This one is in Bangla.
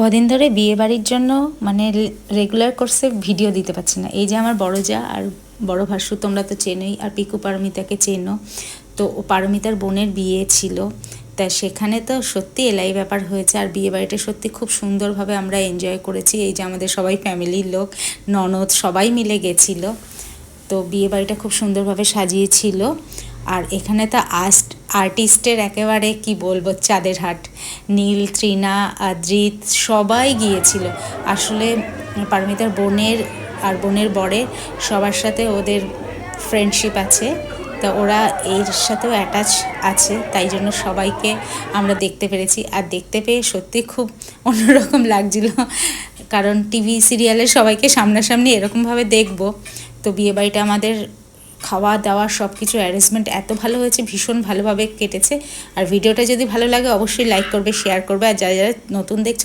কদিন ধরে বিয়ে বাড়ির জন্য মানে রেগুলার কোর্সে ভিডিও দিতে পারছি না। এই যে আমার বড় যা আর বড় ভাসু, তোমরা তো চেনোই, আর পিকু পারমিতাকে চেনো। তো পারমিতার বোনের বিয়ে ছিল, তা সেখানে তো সত্যি এলাই ব্যাপার হয়েছে। আর বিয়ে বাড়িটা সত্যি খুব সুন্দরভাবে আমরা এনজয় করেছি। এই যে আমাদের সবাই ফ্যামিলির লোক, ননদ সবাই মিলে গেছিলো। তো বিয়ে বাড়িটা খুব সুন্দরভাবে সাজিয়েছিল। আর এখানে তো আর্টিস্টের একেবারে কি বলবো, চাঁদের হাট। নীল, তৃণা, আদ্রিত সবাই গিয়েছিল। আসলে পারমিতার বোনের আর বোনের বরের সবার সাথে ওদের ফ্রেন্ডশিপ আছে, তা ওরা এর সাথেও অ্যাটাচ আছে, তাই জন্য সবাইকে আমরা দেখতে পেরেছি। আর দেখতে পেয়ে সত্যি খুব অন্যরকম লাগছিল, কারণ টিভি সিরিয়ালে সবাইকে সামনাসামনি এরকমভাবে দেখবো। তো বিয়েবাড়িটা আমাদের খাওয়া দাওয়া সব কিছু অ্যারেঞ্জমেন্ট এত ভালো হয়েছে, ভীষণ ভালোভাবে কেটেছে। আর ভিডিওটা যদি ভালো লাগে অবশ্যই লাইক করবে, শেয়ার করবে, আর যারা যারা নতুন দেখছে